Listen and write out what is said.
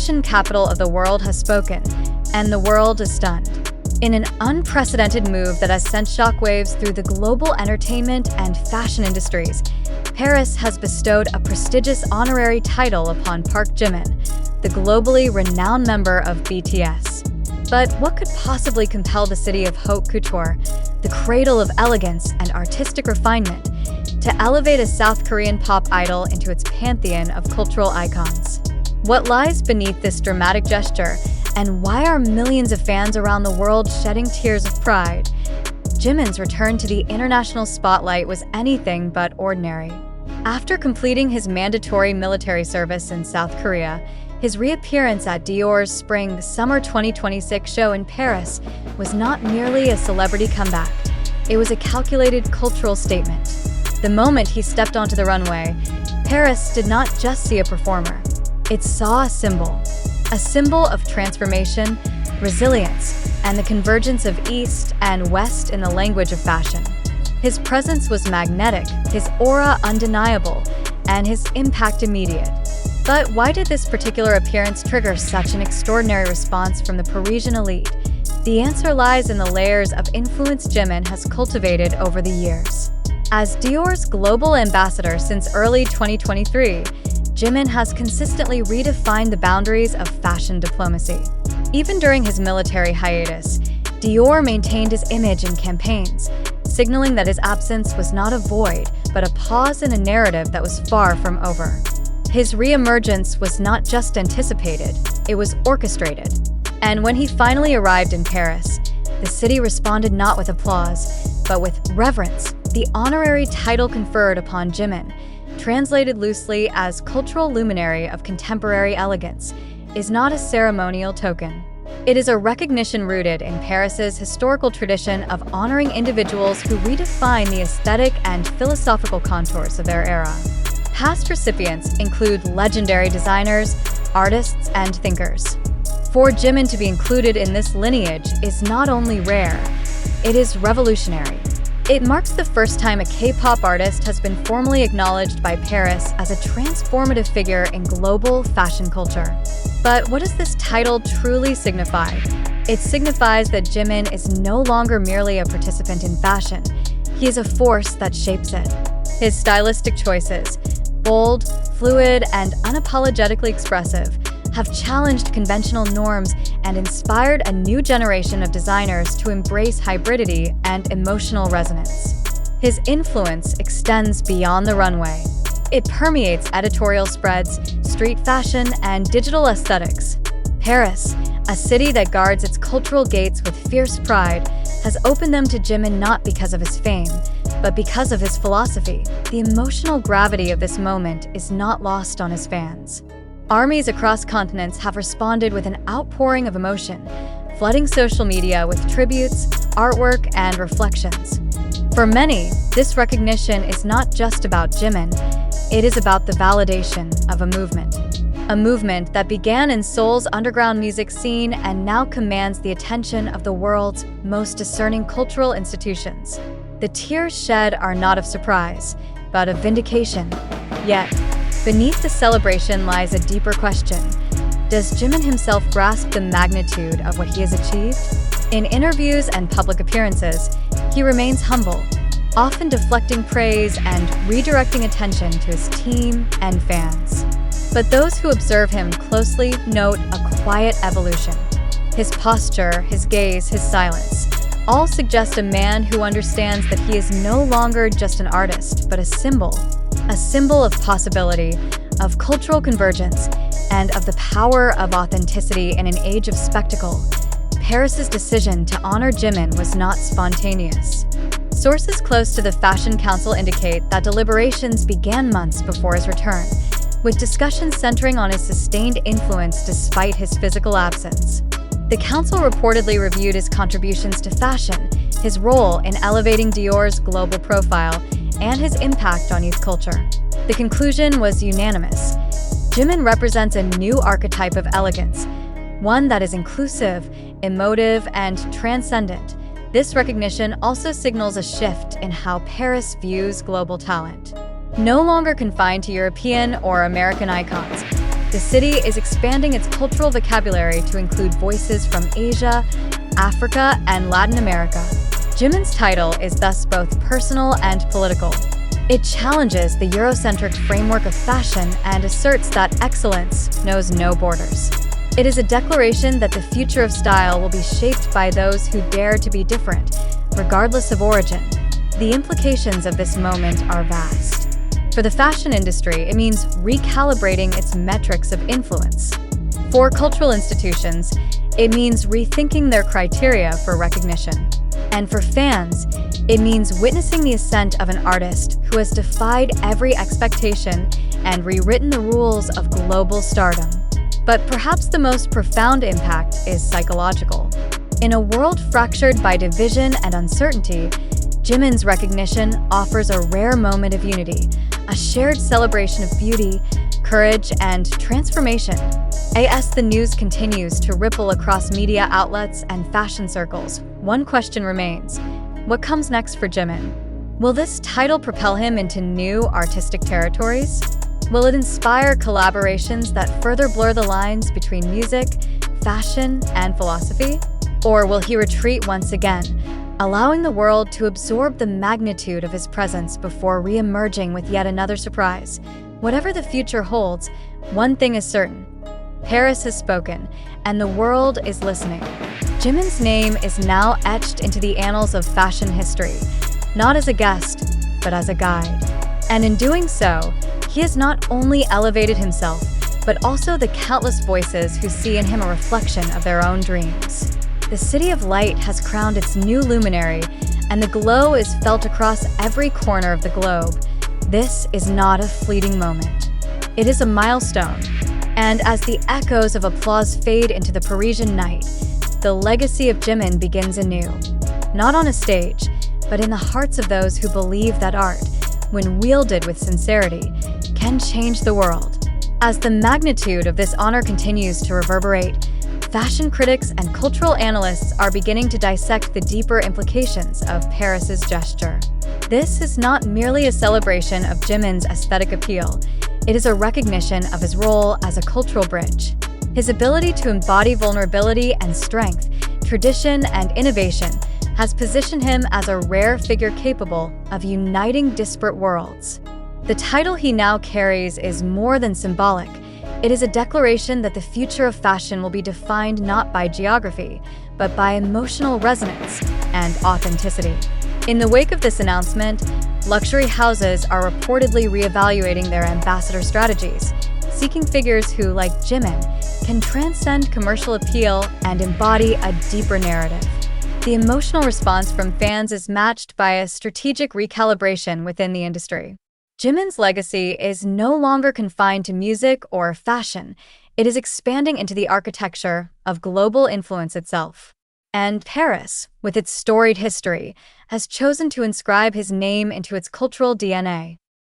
fashion capital of the world has spoken, and the world is stunned. In an unprecedented move that has sent shockwaves through the global entertainment and fashion industries, Paris has bestowed a prestigious honorary title upon Park Jimin, the globally renowned member of BTS. But what could possibly compel the city of haute couture, the cradle of elegance and artistic refinement, to elevate a South Korean pop idol into its pantheon of cultural icons? What lies beneath this dramatic gesture, and why are millions of fans around the world shedding tears of pride? Jimin's return to the international spotlight was anything but ordinary. After completing his mandatory military service in South Korea, his reappearance at Dior's Spring-Summer 2026 show in Paris was not merely a celebrity comeback. It was a calculated cultural statement. The moment he stepped onto the runway, Paris did not just see a performer. It saw a symbol of transformation, resilience, and the convergence of East and West in the language of fashion. His presence was magnetic, his aura undeniable, and his impact immediate. But why did this particular appearance trigger such an extraordinary response from the Parisian elite? The answer lies in the layers of influence Jimin has cultivated over the years. As Dior's global ambassador since early 2023, Jimin has consistently redefined the boundaries of fashion diplomacy. Even during his military hiatus, Dior maintained his image in campaigns, signaling that his absence was not a void, but a pause in a narrative that was far from over. His re-emergence was not just anticipated, it was orchestrated. And when he finally arrived in Paris, the city responded not with applause, but with reverence. The honorary title conferred upon Jimin, translated loosely as cultural luminary of contemporary elegance, is not a ceremonial token. It is a recognition rooted in Paris's historical tradition of honoring individuals who redefine the aesthetic and philosophical contours of their era. Past recipients include legendary designers, artists, and thinkers. For Jimin to be included in this lineage is not only rare, it is revolutionary. It marks the first time a K-pop artist has been formally acknowledged by Paris as a transformative figure in global fashion culture. But what does this title truly signify? It signifies that Jimin is no longer merely a participant in fashion. He is a force that shapes it. His stylistic choices, bold, fluid, and unapologetically expressive, have challenged conventional norms and inspired a new generation of designers to embrace hybridity and emotional resonance. His influence extends beyond the runway. It permeates editorial spreads, street fashion, and digital aesthetics. Paris, a city that guards its cultural gates with fierce pride, has opened them to Jimin not because of his fame, but because of his philosophy. The emotional gravity of this moment is not lost on his fans. Armies across continents have responded with an outpouring of emotion, flooding social media with tributes, artwork, and reflections. For many, this recognition is not just about Jimin, it is about the validation of a movement that began in Seoul's underground music scene and now commands the attention of the world's most discerning cultural institutions. The tears shed are not of surprise, but of vindication. Yet, beneath the celebration lies a deeper question. Does Jimin himself grasp the magnitude of what he has achieved? In interviews and public appearances, he remains humble, often deflecting praise and redirecting attention to his team and fans. But those who observe him closely note a quiet evolution. His posture, his gaze, his silence, all suggest a man who understands that he is no longer just an artist, but a symbol of possibility, of cultural convergence, and of the power of authenticity in an age of spectacle. Paris's decision to honor Jimin was not spontaneous. Sources close to the Fashion Council indicate that deliberations began months before his return, with discussions centering on his sustained influence despite his physical absence. The council reportedly reviewed his contributions to fashion, his role in elevating Dior's global profile, and his impact on youth culture. The conclusion was unanimous. Jimin represents a new archetype of elegance, one that is inclusive, emotive, and transcendent. This recognition also signals a shift in how Paris views global talent. No longer confined to European or American icons, The city is expanding its cultural vocabulary to include voices from Asia, Africa, and Latin America. Jimin's title is thus both personal and political. It challenges the Eurocentric framework of fashion and asserts that excellence knows no borders. It is a declaration that the future of style will be shaped by those who dare to be different, regardless of origin. The implications of this moment are vast. For the fashion industry, it means recalibrating its metrics of influence. For cultural institutions, it means rethinking their criteria for recognition. And for fans, it means witnessing the ascent of an artist who has defied every expectation and rewritten the rules of global stardom. But perhaps the most profound impact is psychological. In a world fractured by division and uncertainty, Jimin's recognition offers a rare moment of unity, a shared celebration of beauty, courage, and transformation. As the news continues to ripple across media outlets and fashion circles, one question remains: what comes next for Jimin? Will this title propel him into new artistic territories? Will it inspire collaborations that further blur the lines between music, fashion, and philosophy? Or will he retreat once again, allowing the world to absorb the magnitude of his presence before re-emerging with yet another surprise? Whatever the future holds, one thing is certain: Paris has spoken, and the world is listening. Jimin's name is now etched into the annals of fashion history, not as a guest, but as a guide. And in doing so, he has not only elevated himself, but also the countless voices who see in him a reflection of their own dreams. The City of Light has crowned its new luminary, and the glow is felt across every corner of the globe. This is not a fleeting moment. It is a milestone. And as the echoes of applause fade into the Parisian night, the legacy of Jimin begins anew. Not on a stage, but in the hearts of those who believe that art, when wielded with sincerity, can change the world. As the magnitude of this honor continues to reverberate, fashion critics and cultural analysts are beginning to dissect the deeper implications of Paris's gesture. This is not merely a celebration of Jimin's aesthetic appeal. It is a recognition of his role as a cultural bridge. His ability to embody vulnerability and strength, tradition and innovation, has positioned him as a rare figure capable of uniting disparate worlds. The title he now carries is more than symbolic. It is a declaration that the future of fashion will be defined not by geography, but by emotional resonance and authenticity. In the wake of this announcement, luxury houses are reportedly reevaluating their ambassador strategies, seeking figures who, like Jimin, can transcend commercial appeal and embody a deeper narrative. The emotional response from fans is matched by a strategic recalibration within the industry. Jimin's legacy is no longer confined to music or fashion. It is expanding into the architecture of global influence itself. And Paris, with its storied history, has chosen to inscribe his name into its cultural DNA.